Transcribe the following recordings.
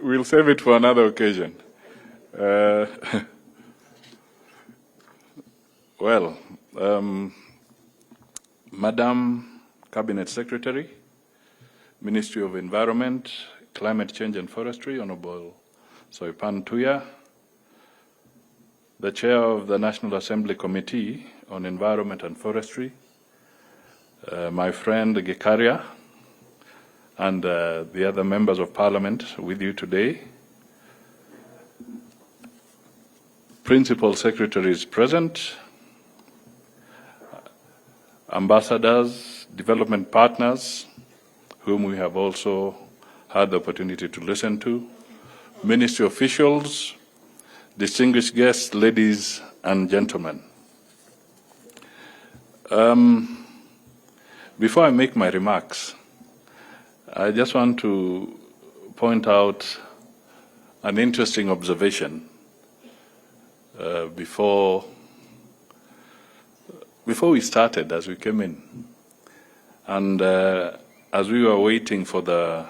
We'll save it for another occasion. Madam Cabinet Secretary, Ministry of Environment, Climate Change and Forestry, Honorable Soipan Tuya, the Chair of the National Assembly Committee on Environment and Forestry, my friend Gekaria, and the other members of Parliament with you today, Principal Secretaries present, ambassadors, development partners, whom we have also had the opportunity to listen to, ministry officials, distinguished guests, ladies and gentlemen. Before I make my remarks, I just want to point out an interesting observation before we started, as we came in, and as we were waiting for the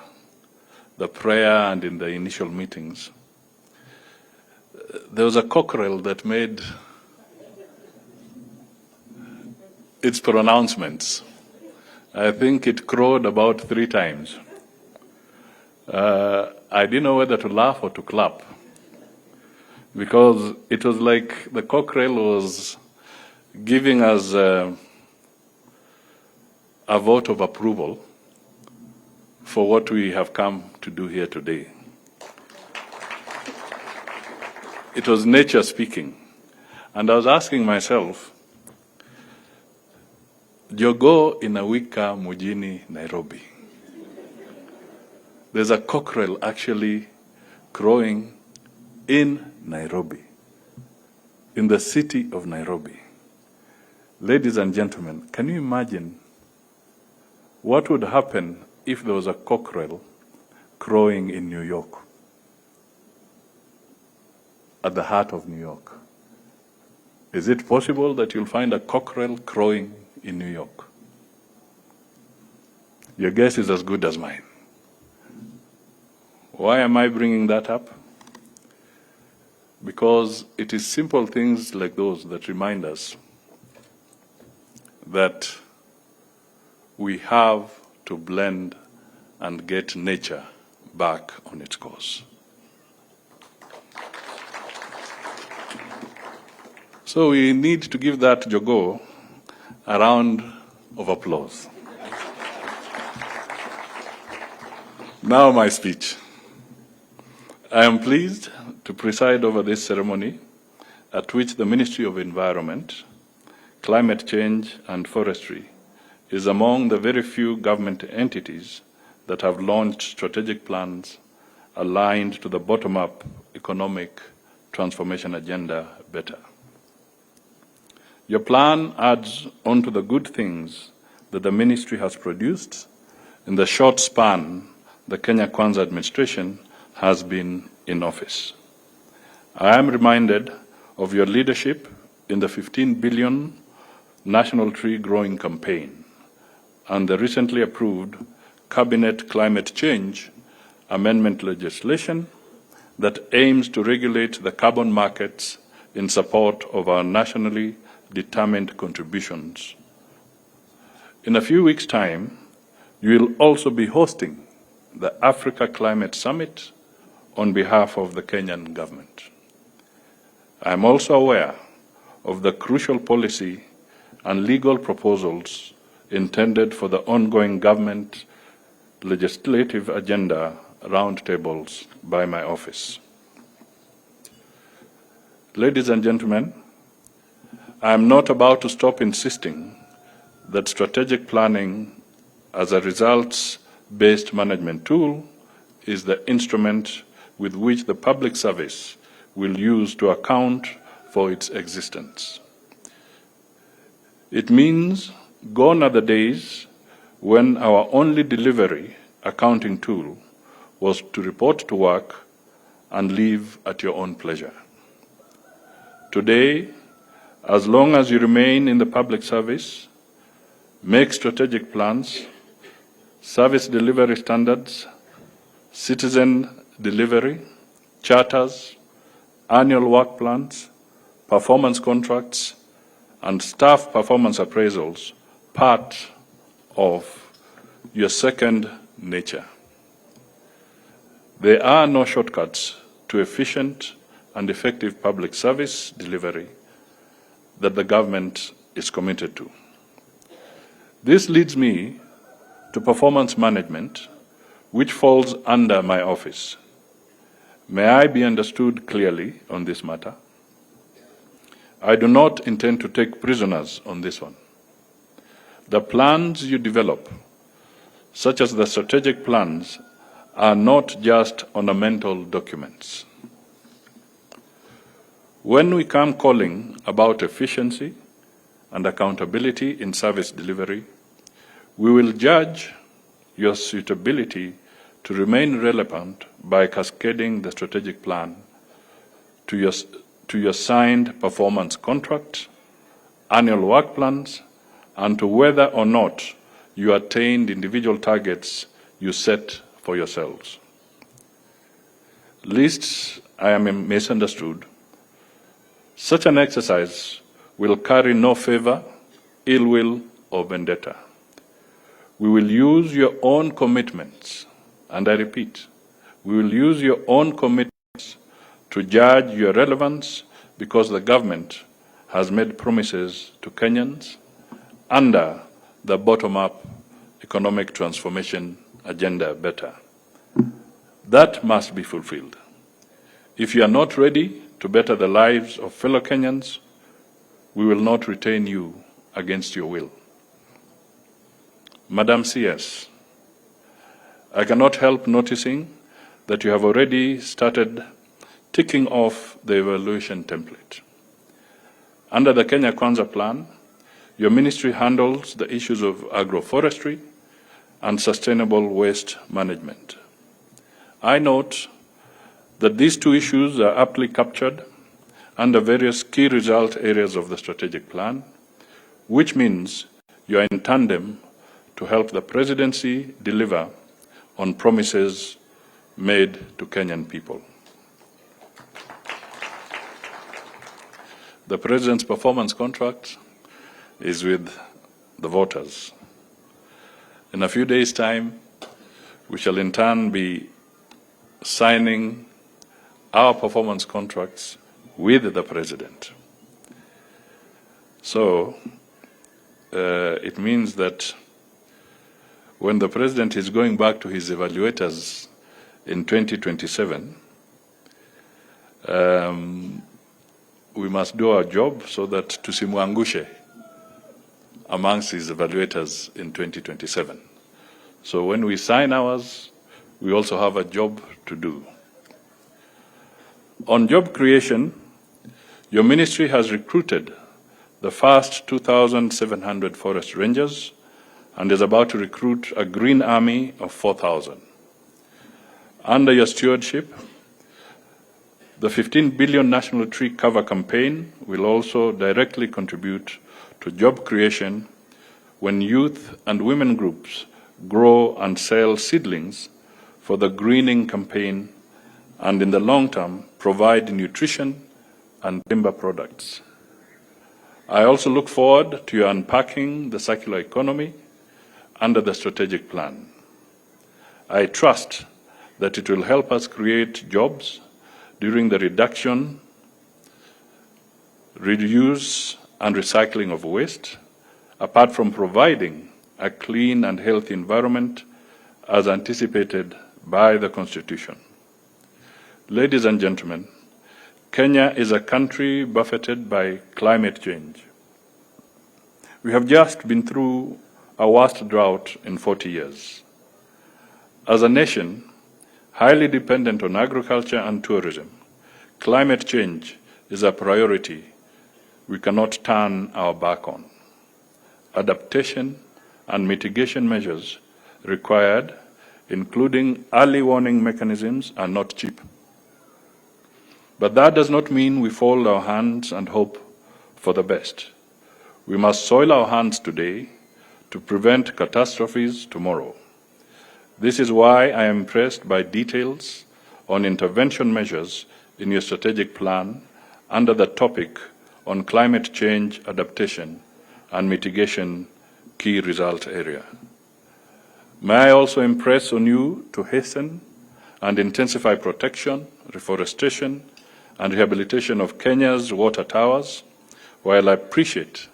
prayer and in the initial meetings, there was a cockerel that made its pronouncements. I think it crowed about 3 times. I didn't know whether to laugh or to clap, because it was like the cockerel was giving us a vote of approval for what we have come to do here today. It was nature speaking. And I was asking myself, Jogoo inawika mjini Nairobi. There's a cockerel actually crowing in Nairobi, in the city of Nairobi. Ladies and gentlemen, can you imagine what would happen if there was a cockerel crowing in New York, at the heart of New York? Is it possible that you'll find a cockerel crowing in New York? Your guess is as good as mine. Why am I bringing that up? Because it is simple things like those that remind us that we have to blend and get nature back on its course. So we need to give that Jogoo a round of applause. Now my speech. I am pleased to preside over this ceremony at which the Ministry of Environment, Climate Change and Forestry is among the very few government entities that have launched strategic plans aligned to the bottom-up economic transformation agenda better. Your plan adds on to the good things that the ministry has produced in the short span the Kenya Kwanza administration has been in office. I am reminded of your leadership in the 15 billion National Tree Growing Campaign and the recently approved Cabinet Climate Change Amendment legislation that aims to regulate the carbon markets in support of our nationally determined contributions. In a few weeks' time, you will also be hosting the Africa Climate Summit on behalf of the Kenyan government. I am also aware of the crucial policy and legal proposals intended for the ongoing government legislative agenda roundtables by my office. Ladies and gentlemen, I am not about to stop insisting that strategic planning as a results-based management tool is the instrument with which the public service will use to account for its existence. It means gone are the days when our only delivery accounting tool was to report to work and leave at your own pleasure. Today, as long as you remain in the public service, make strategic plans, service delivery standards, citizen delivery, charters, annual work plans, performance contracts, and staff performance appraisals part of your second nature. There are no shortcuts to efficient and effective public service delivery that the government is committed to. This leads me to performance management, which falls under my office. May I be understood clearly on this matter? I do not intend to take prisoners on this one. The plans you develop, such as the strategic plans, are not just ornamental documents. When we come calling about efficiency and accountability in service delivery, we will judge your suitability to remain relevant by cascading the strategic plan to your signed performance contract, annual work plans, and to whether or not you attained individual targets you set for yourselves. Lest I am misunderstood, such an exercise will carry no favor, ill will, or vendetta. We will use your own commitments, and I repeat, we will use your own commitments to judge your relevance because the government has made promises to Kenyans under the bottom-up economic transformation agenda better. That must be fulfilled. If you are not ready to better the lives of fellow Kenyans, we will not retain you against your will. Madam CS, I cannot help noticing that you have already started ticking off the evaluation template. Under the Kenya Kwanza plan, your ministry handles the issues of agroforestry and sustainable waste management. I note that these two issues are aptly captured under various key result areas of the strategic plan, which means you are in tandem to help the presidency deliver on promises made to Kenyan people. The President's performance contract is with the voters. In a few days' time, we shall in turn be signing our performance contracts with the President. So it means that when the President is going back to his evaluators in 2027, we must do our job so that tusimwangushe amongst his evaluators in 2027. So when we sign ours, we also have a job to do. On job creation, your ministry has recruited the first 2,700 forest rangers and is about to recruit a green army of 4,000. Under your stewardship, the 15 billion National Tree Cover campaign will also directly contribute to job creation when youth and women groups grow and sell seedlings for the greening campaign and in the long term provide nutrition and timber products. I also look forward to your unpacking the circular economy under the strategic plan. I trust that it will help us create jobs during the reduction, reuse, and recycling of waste, apart from providing a clean and healthy environment as anticipated by the Constitution. Ladies and gentlemen, Kenya is a country buffeted by climate change. We have just been through a worst drought in 40 years. As a nation, highly dependent on agriculture and tourism, climate change is a priority we cannot turn our back on. Adaptation and mitigation measures required, including early warning mechanisms, are not cheap. But that does not mean we fold our hands and hope for the best. We must soil our hands today to prevent catastrophes tomorrow. This is why I am impressed by details on intervention measures in your strategic plan under the topic on climate change adaptation and mitigation key result area. May I also impress on you to hasten and intensify protection, reforestation, and rehabilitation of Kenya's water towers, while I appreciate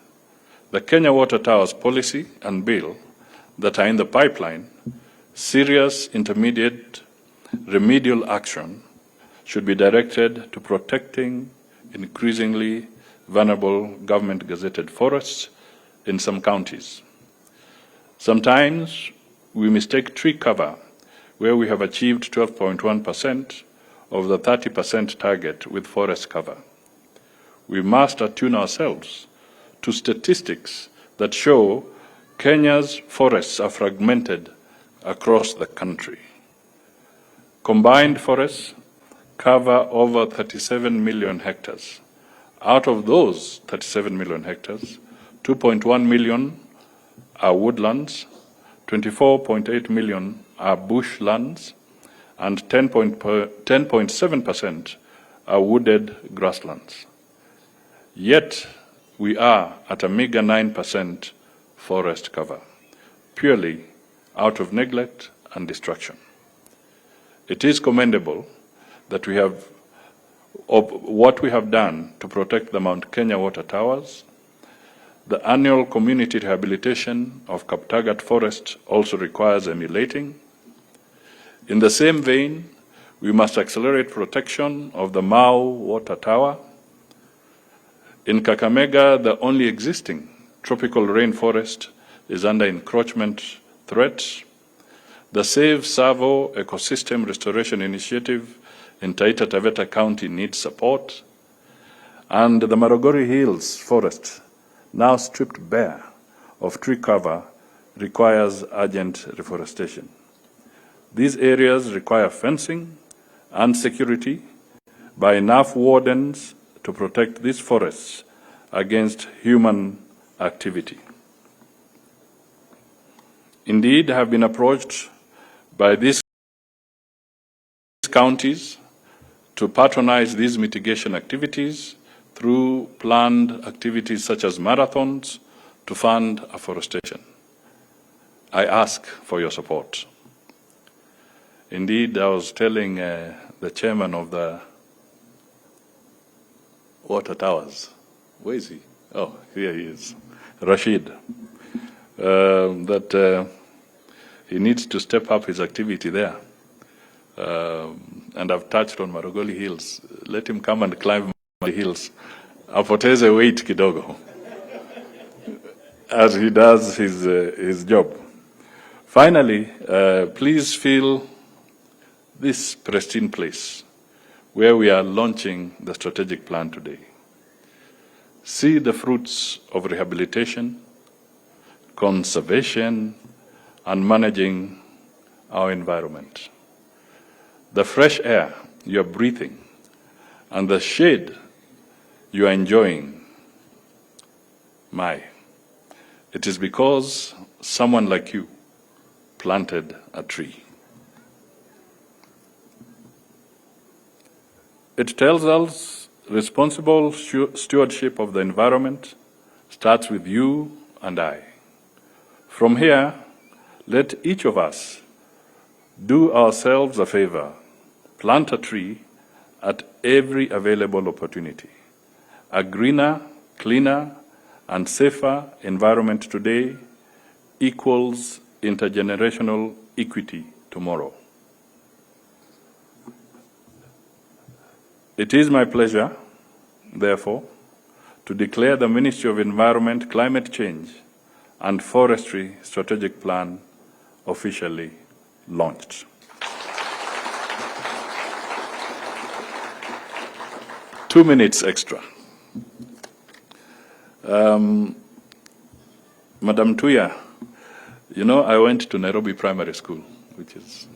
the Kenya Water Towers policy and bill that are in the pipeline. Serious intermediate remedial action should be directed to protecting increasingly vulnerable government-gazetted forests in some counties. Sometimes we mistake tree cover, where we have achieved 12.1% of the 30% target with forest cover. We must attune ourselves to statistics that show Kenya's forests are fragmented across the country. Combined forests cover over 37 million hectares. Out of those 37 million hectares, 2.1 million are woodlands, 24.8 million are bushlands, and 10.7% are wooded grasslands. Yet, we are at a meager 9% forest cover, purely out of neglect and destruction. It is commendable that what we have done to protect the Mount Kenya water towers. The annual community rehabilitation of Kaptagat Forest also requires emulating. In the same vein, we must accelerate protection of the Mau water tower. In Kakamega, the only existing tropical rainforest is under encroachment threat. The Save Savo Ecosystem Restoration Initiative in Taita Taveta County needs support. And the Marogori Hills forest, now stripped bare of tree cover, requires urgent reforestation. These areas require fencing and security by enough wardens to protect these forests against human activity. Indeed, I have been approached by these counties to patronize these mitigation activities through planned activities such as marathons to fund afforestation. I ask for your support. Indeed, I was telling the chairman of the water towers, where is he? Oh, here he is, Rashid, that he needs to step up his activity there. And I've touched on Marogoli Hills. Let him come and climb the hills. Apoteze weight kidogo as he does his job. Finally, please feel this pristine place where we are launching the strategic plan today. See the fruits of rehabilitation, conservation, and managing our environment. The fresh air you are breathing and the shade you are enjoying. It is because someone like you planted a tree. It tells us responsible stewardship of the environment starts with you and I. From here, let each of us do ourselves a favor, plant a tree at every available opportunity. A greener, cleaner, and safer environment today equals intergenerational equity tomorrow. It is my pleasure, therefore, to declare the Ministry of Environment, Climate Change, and Forestry Strategic Plan officially launched. 2 minutes extra. Madam Tuya, you know, I went to Nairobi Primary School, which is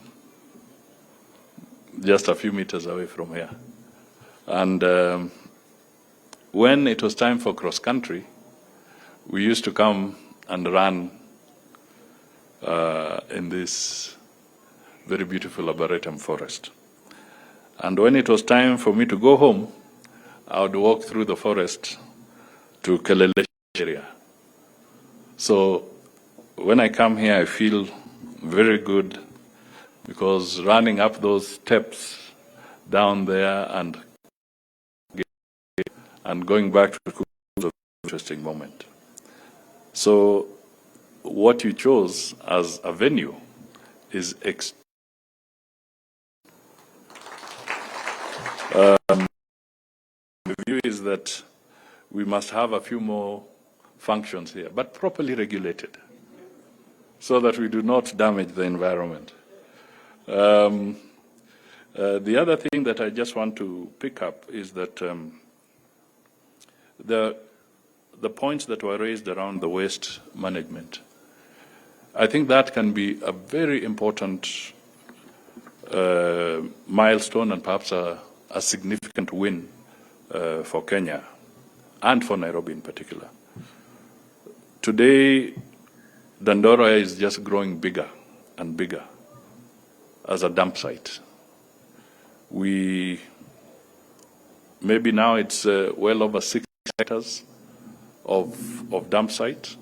just a few meters away from here. And when it was time for cross-country, we used to come and run in this very beautiful arboretum forest. And when it was time for me to go home, I would walk through the forest to Kelele area. So when I come here, I feel very good, because running up those steps down there and going back to school was an interesting moment. So what you chose as a venue is the view is that we must have a few more functions here, but properly regulated, so that we do not damage the environment. The other thing that I just want to pick up is that the points that were raised around the waste management, I think that can be a very important milestone and perhaps a significant win for Kenya and for Nairobi in particular. Today, Dandora is just growing bigger and bigger as a dump site. Maybe now it's well over 6 hectares of dump site.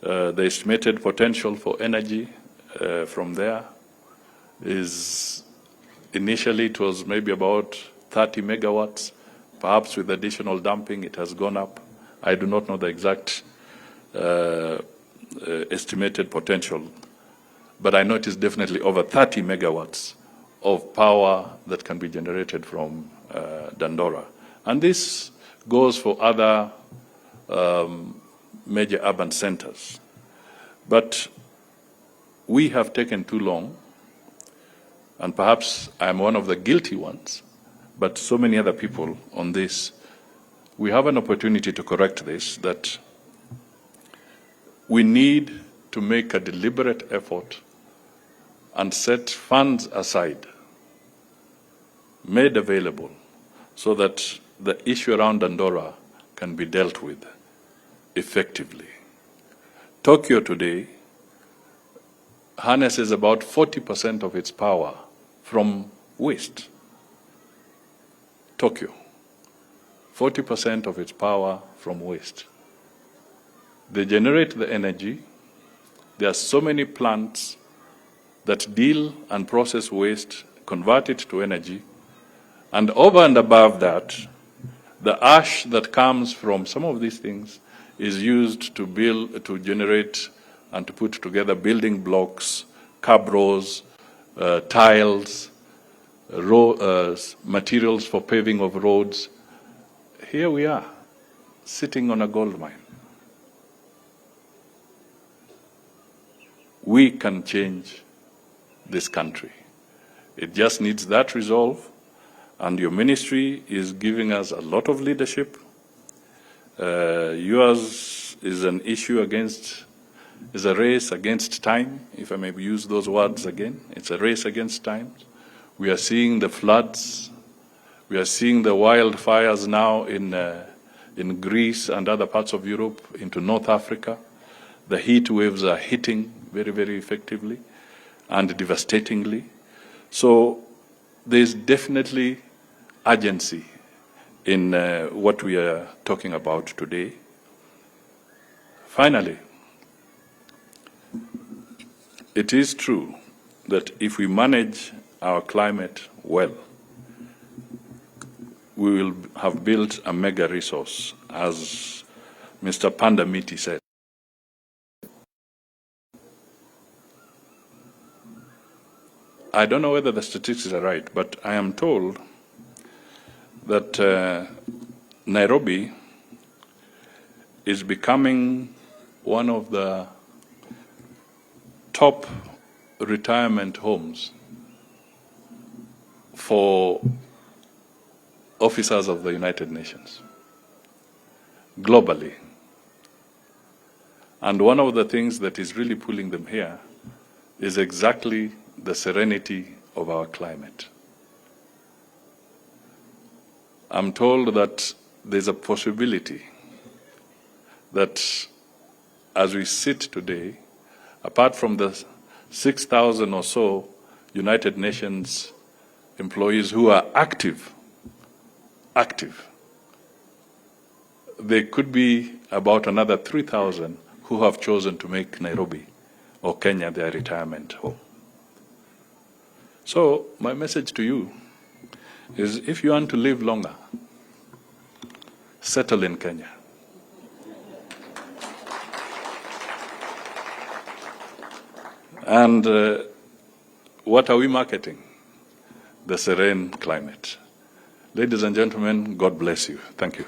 The estimated potential for energy from there is, initially it was maybe about 30 megawatts. Perhaps with additional dumping it has gone up. I do not know the exact estimated potential, but I know it is definitely over 30 megawatts of power that can be generated from Dandora. And this goes for other major urban centers. But we have taken too long, and perhaps I'm one of the guilty ones, but so many other people on this. We have an opportunity to correct this, that we need to make a deliberate effort and set funds aside, made available, so that the issue around Dandora can be dealt with effectively. Tokyo today harnesses about 40% of its power from waste. Tokyo, 40% of its power from waste. They generate the energy. There are so many plants that deal and process waste, convert it to energy, and over and above that, the ash that comes from some of these things is used to generate and to put together building blocks, cabros, tiles, materials for paving of roads. Here we are, sitting on a gold mine. We can change this country. It just needs that resolve, and your ministry is giving us a lot of leadership. Yours is an issue is a race against time, if I may use those words again. It's a race against time. We are seeing the floods. We are seeing the wildfires now in Greece and other parts of Europe, into North Africa. The heat waves are hitting very, very effectively and devastatingly. So there's definitely urgency in what we are talking about today. Finally, it is true that if we manage our climate well, we will have built a mega resource, as Mr. Pandamiti said. I don't know whether the statistics are right, but I am told that Nairobi is becoming one of the top retirement homes for officers of the United Nations globally. And one of the things that is really pulling them here is exactly the serenity of our climate. I'm told that there's a possibility that as we sit today, apart from the 6,000 or so United Nations employees who are active. There could be about another 3,000 who have chosen to make Nairobi or Kenya their retirement home. So my message to you is, if you want to live longer, settle in Kenya. And what are we marketing? The serene climate. Ladies and gentlemen, God bless you. Thank you.